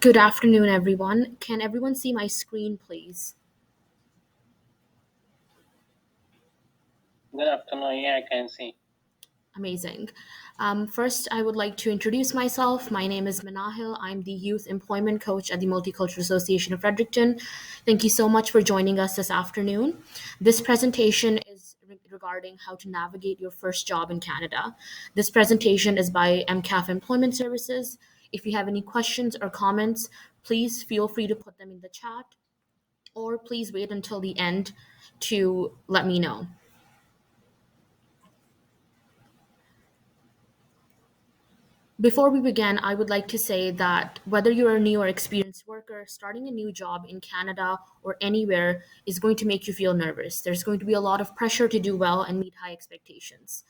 Good afternoon, everyone. Can everyone see my screen, please? Good afternoon. Yeah, I can see. Amazing. First, I would like to introduce myself. My name is Manahil. I'm the Youth Employment Coach at the Multicultural Association of Fredericton. Thank you so much for joining us this afternoon. This presentation is regarding how to navigate your first job in Canada. This presentation is by MCAF Employment Services. If you have any questions or comments, please feel free to put them in the chat, or please wait until the end to let me know. Before we begin, I would like to say that whether you're a new or experienced worker, starting a new job in Canada or anywhere is going to make you feel nervous. There's going to be a lot of pressure to do well and meet high expectations.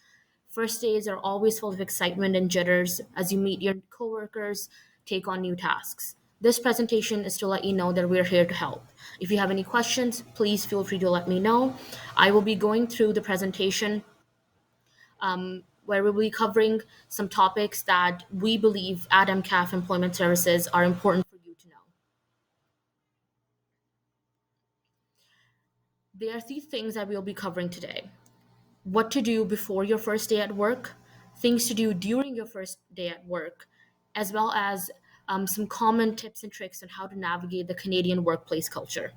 First days are always full of excitement and jitters as you meet your coworkers, take on new tasks. This presentation is to let you know that we're here to help. If you have any questions, please feel free to let me know. I will be going through the presentation where we'll be covering some topics that we believe at MCAF Employment Services are important for you to know. There are three things that we'll be covering today: what to do before your first day at work, things to do during your first day at work, as well as some common tips and tricks on how to navigate the Canadian workplace culture.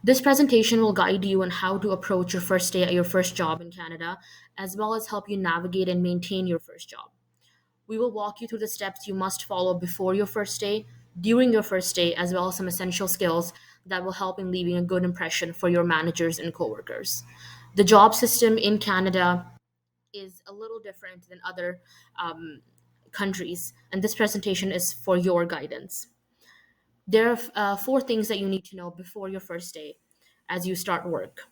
This presentation will guide you on how to approach your first day at your first job in Canada, as well as help you navigate and maintain your first job. We will walk you through the steps you must follow before your first day, during your first day, as well as some essential skills that will help in leaving a good impression for your managers and coworkers. The job system in Canada is a little different than other um, countries, and this presentation is for your guidance. There are four things that you need to know before your first day as you start work: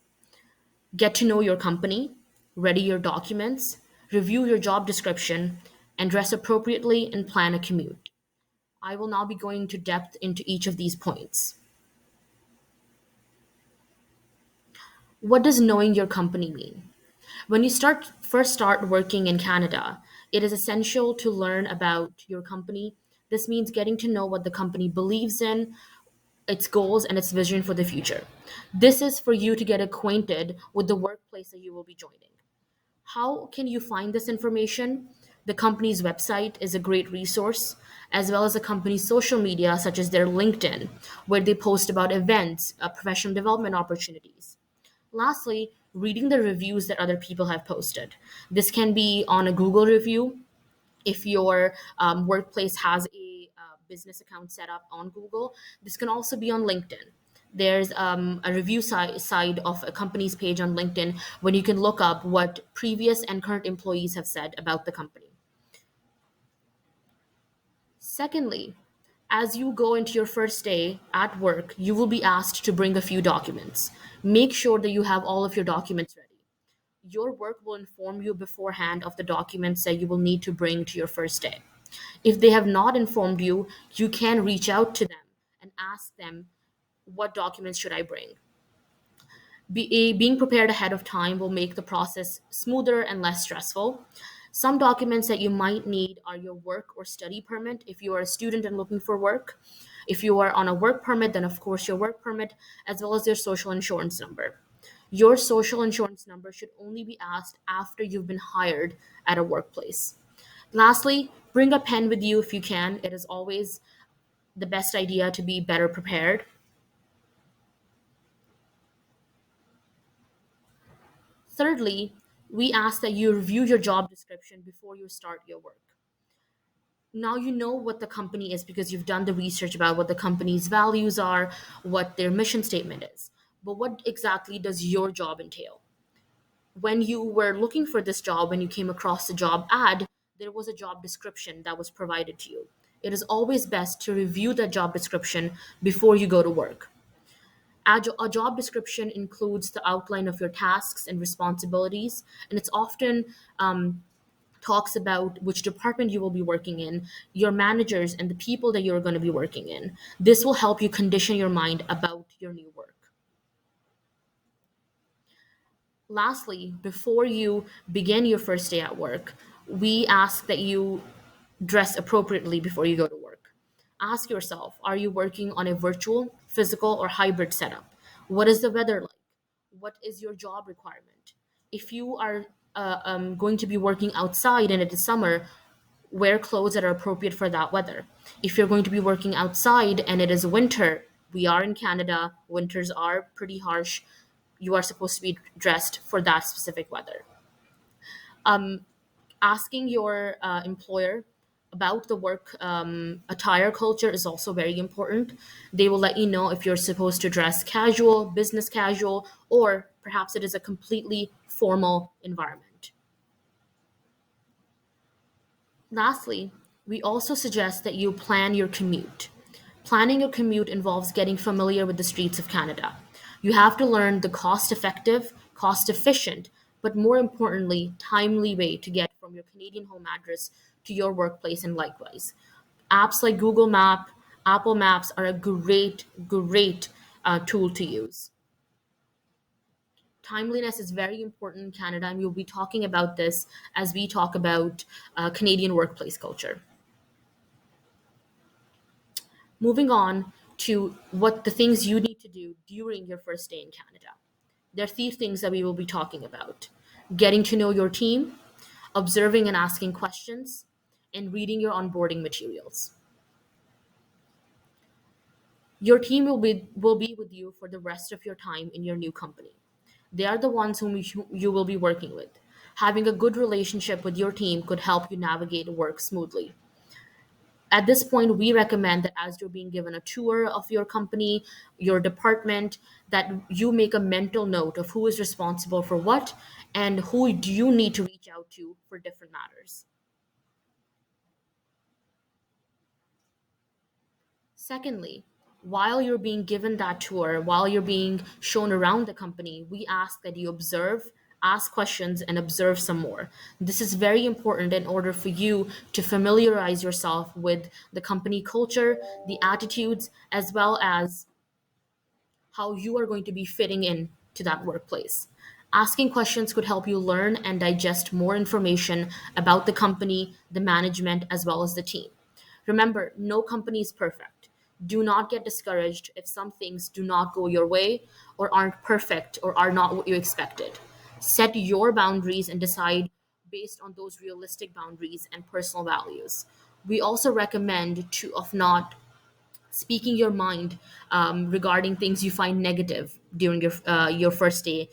get to know your company, ready your documents, review your job description, and dress appropriately and plan a commute. I will now be going to depth into each of these points. What does knowing your company mean? When you first start working in Canada, it is essential to learn about your company. This means getting to know what the company believes in, its goals, and its vision for the future. This is for you to get acquainted with the workplace that you will be joining. How can you find this information? The company's website is a great resource, as well as the company's social media, such as their LinkedIn, where they post about events, professional development opportunities. Lastly, reading the reviews that other people have posted. This can be on a Google review if your workplace has a business account set up on Google. This can also be on LinkedIn. There's a review side of a company's page on LinkedIn when you can look up what previous and current employees have said about the company. Secondly, as you go into your first day at work, you will be asked to bring a few documents. Make sure that you have all of your documents ready. Your work will inform you beforehand of the documents that you will need to bring to your first day. If they have not informed you, you can reach out to them and ask them, what documents should I bring? Being prepared ahead of time will make the process smoother and less stressful. Some documents that you might need are your work or study permit if you are a student and looking for work. If you are on a work permit, then of course your work permit, as well as your social insurance number. Your social insurance number should only be asked after you've been hired at a workplace. Lastly, bring a pen with you if you can. It is always the best idea to be better prepared. Thirdly, we ask that you review your job description before you start your work. Now you know what the company is because you've done the research about what the company's values are, what their mission statement is. But what exactly does your job entail? When you were looking for this job, when you came across the job ad, there was a job description that was provided to you. It is always best to review that job description before you go to work. A job description includes the outline of your tasks and responsibilities, and it's often talks about which department you will be working in, your managers, and the people that you're going to be working in. This will help you condition your mind about your new work. Lastly, before you begin your first day at work, we ask that you dress appropriately before you go to work. Ask yourself, are you working on a virtual, physical, or hybrid setup? What is the weather like? What is your job requirement? If you are going to be working outside and it is summer, wear clothes that are appropriate for that weather. If you're going to be working outside and it is winter, we are in Canada, winters are pretty harsh. You are supposed to be dressed for that specific weather. Asking your employer about the work attire culture is also very important. They will let you know if you're supposed to dress casual, business casual, or perhaps it is a completely formal environment. Lastly, we also suggest that you plan your commute. Planning your commute involves getting familiar with the streets of Canada. You have to learn the cost effective, cost efficient, but more importantly, timely way to get from your Canadian home address to your workplace and likewise. Apps like Google Map, Apple Maps are a great tool to use. Timeliness is very important in Canada, and we'll be talking about this as we talk about Canadian workplace culture. Moving on to what the things you need to do during your first day in Canada. There are three things that we will be talking about: getting to know your team, observing and asking questions, and reading your onboarding materials. Your team will be with you for the rest of your time in your new company. They are the ones whom you will be working with. Having a good relationship with your team could help you navigate work smoothly. At this point, we recommend that as you're being given a tour of your company, your department, that you make a mental note of who is responsible for what and who do you need to reach out to for different matters. Secondly, while you're being given that tour, while you're being shown around the company, we ask that you observe, ask questions, and observe some more. This is very important in order for you to familiarize yourself with the company culture, the attitudes, as well as how you are going to be fitting in to that workplace. Asking questions could help you learn and digest more information about the company, the management, as well as the team. Remember, no company is perfect. Do not get discouraged if some things do not go your way or aren't perfect or are not what you expected. Set your boundaries and decide based on those realistic boundaries and personal values. We also recommend to of not speaking your mind regarding things you find negative during your first day.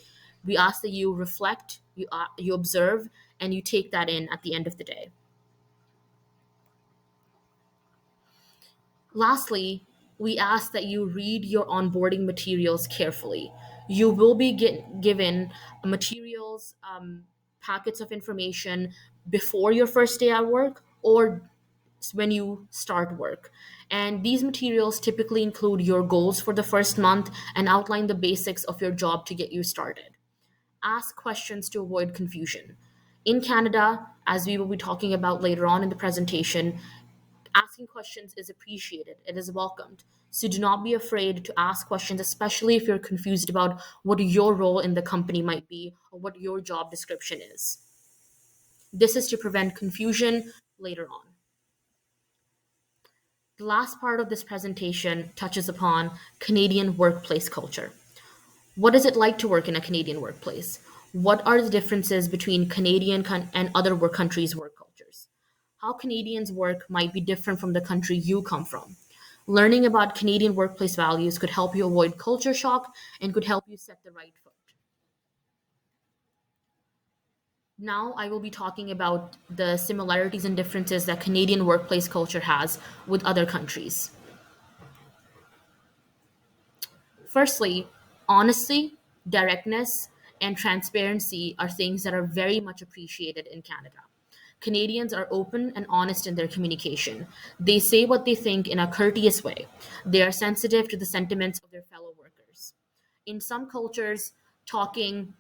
We ask that you reflect, you observe, and you take that in at the end of the day. Lastly, we ask that you read your onboarding materials carefully. You will be given materials, packets of information before your first day at work or when you start work. And these materials typically include your goals for the first month and outline the basics of your job to get you started. Ask questions to avoid confusion. In Canada, as we will be talking about later on in the presentation, asking questions is appreciated, it is welcomed. So do not be afraid to ask questions, especially if you're confused about what your role in the company might be or what your job description is. This is to prevent confusion later on. The last part of this presentation touches upon Canadian workplace culture. What is it like to work in a Canadian workplace? What are the differences between and other work countries' work cultures? How Canadians work might be different from the country you come from. Learning about Canadian workplace values could help you avoid culture shock and could help you set the right foot. Now, I will be talking about the similarities and differences that Canadian workplace culture has with other countries. Firstly, honesty, directness, and transparency are things that are very much appreciated in Canada. Canadians are open and honest in their communication. They say what they think in a courteous way. They are sensitive to the sentiments of their fellow workers. In some cultures, talking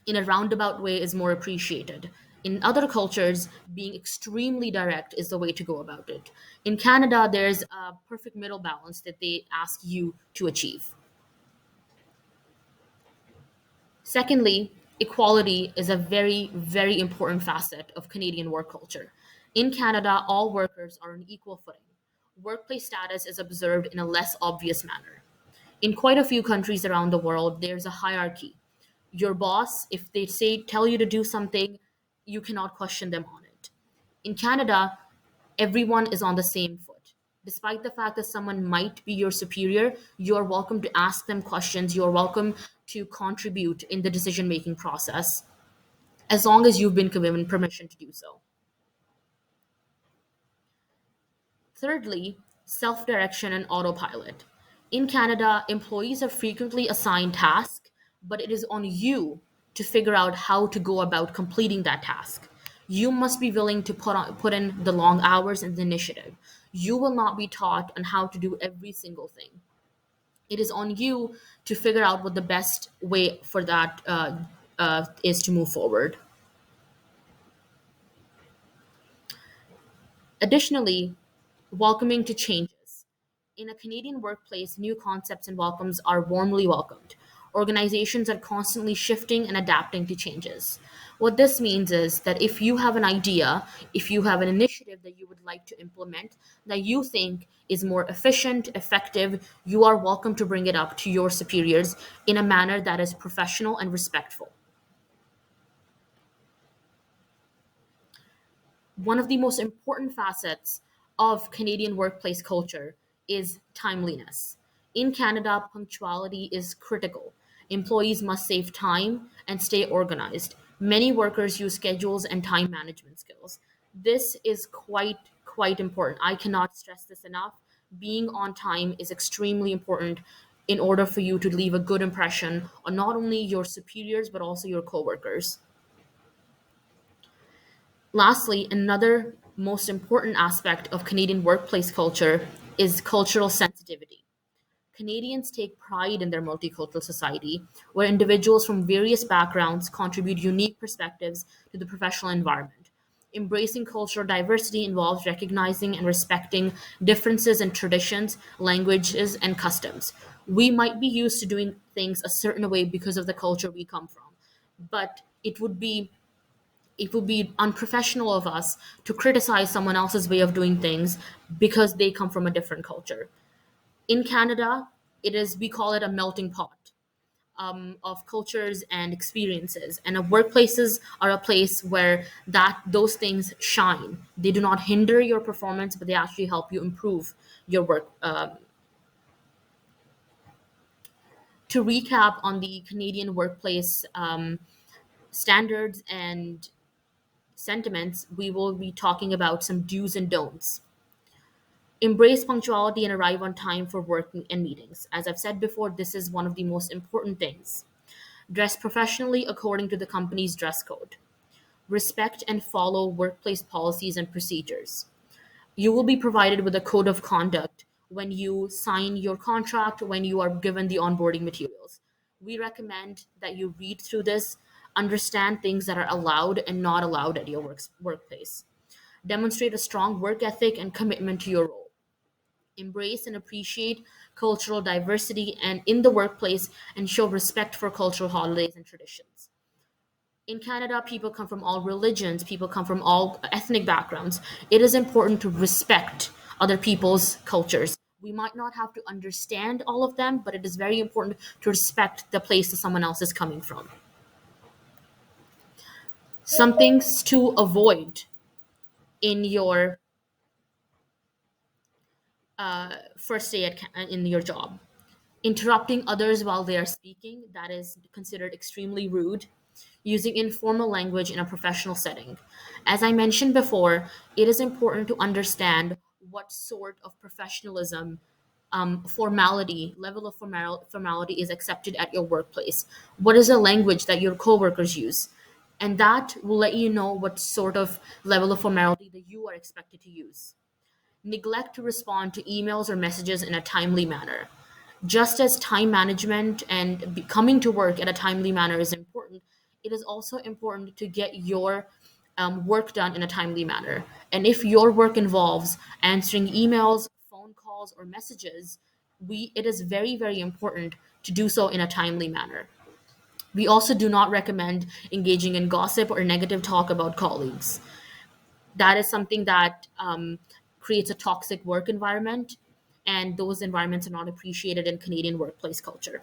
in a roundabout way is more appreciated. In other cultures, being extremely direct is the way to go about it. In Canada, there's a perfect middle balance that they ask you to achieve. Secondly, equality is a very important facet of Canadian work culture. In Canada, all workers are on equal footing. Workplace status is observed in a less obvious manner. In quite a few countries around the world, there's a hierarchy. Your boss, if they tell you to do something, you cannot question them on it. In Canada, everyone is on the same foot. Despite the fact that someone might be your superior, you're welcome to ask them questions. You're welcome to contribute in the decision making process as long as you've been given permission to do so. Thirdly, self direction and autopilot. In Canada, employees are frequently assigned tasks, but it is on you to figure out how to go about completing that task. You must be willing to put in the long hours and the initiative. You will not be taught on how to do every single thing. It is on you to figure out what the best way for that is to move forward. Additionally, welcoming to changes. In a Canadian workplace, new concepts and welcomes are warmly welcomed. Organizations are constantly shifting and adapting to changes. What this means is that if you have an idea, if you have an initiative that you would like to implement that you think is more efficient, effective, you are welcome to bring it up to your superiors in a manner that is professional and respectful. One of the most important facets of Canadian workplace culture is timeliness. In Canada, punctuality is critical. Employees must save time and stay organized. Many workers use schedules and time management skills. This is quite important. I cannot stress this enough. Being on time is extremely important in order for you to leave a good impression on not only your superiors but also your coworkers. Lastly, another most important aspect of Canadian workplace culture is cultural sensitivity. Canadians take pride in their multicultural society, where individuals from various backgrounds contribute unique perspectives to the professional environment. Embracing cultural diversity involves recognizing and respecting differences in traditions, languages, and customs. We might be used to doing things a certain way because of the culture we come from, but it would be unprofessional of us to criticize someone else's way of doing things because they come from a different culture. In Canada, it is we call it a melting pot of cultures and experiences, and workplaces are a place where that those things shine. They do not hinder your performance, but they actually help you improve your work. To recap on the Canadian workplace standards and sentiments, we will be talking about some do's and don'ts. Embrace punctuality and arrive on time for work and meetings. As I've said before, this is one of the most important things. Dress professionally according to the company's dress code. Respect and follow workplace policies and procedures. You will be provided with a code of conduct when you sign your contract, when you are given the onboarding materials. We recommend that you read through this, understand things that are allowed and not allowed at your workplace. Demonstrate a strong work ethic and commitment to your role. Embrace and appreciate cultural diversity and in the workplace and show respect for cultural holidays and traditions. In Canada, people come from all religions, people come from all ethnic backgrounds. It is important to respect other people's cultures. We might not have to understand all of them, but it is very important to respect the place that someone else is coming from. Some things to avoid in your first day in your job. Interrupting others while they are speaking, that is considered extremely rude. Using informal language in a professional setting. As I mentioned before, it is important to understand what sort of professionalism, level of formality is accepted at your workplace. What is the language that your coworkers use? And that will let you know what sort of level of formality that you are expected to use. Neglect to respond to emails or messages in a timely manner. Just as time management and coming to work at a timely manner is important, it is also important to get your work done in a timely manner. And if your work involves answering emails, phone calls, or messages, it is very important to do so in a timely manner. We also do not recommend engaging in gossip or negative talk about colleagues. That is something that creates a toxic work environment, and those environments are not appreciated in Canadian workplace culture.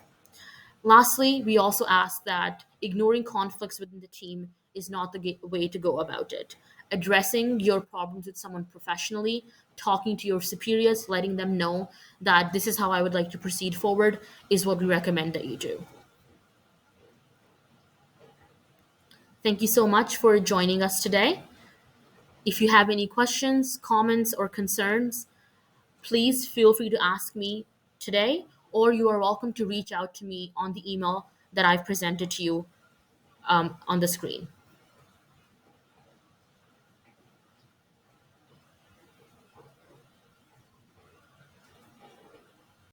Lastly, we also ask that ignoring conflicts within the team is not the way to go about it. Addressing your problems with someone professionally, talking to your superiors, letting them know that this is how I would like to proceed forward is what we recommend that you do. Thank you so much for joining us today. If you have any questions, comments, or concerns, please feel free to ask me today, or you are welcome to reach out to me on the email that I've presented to you on the screen.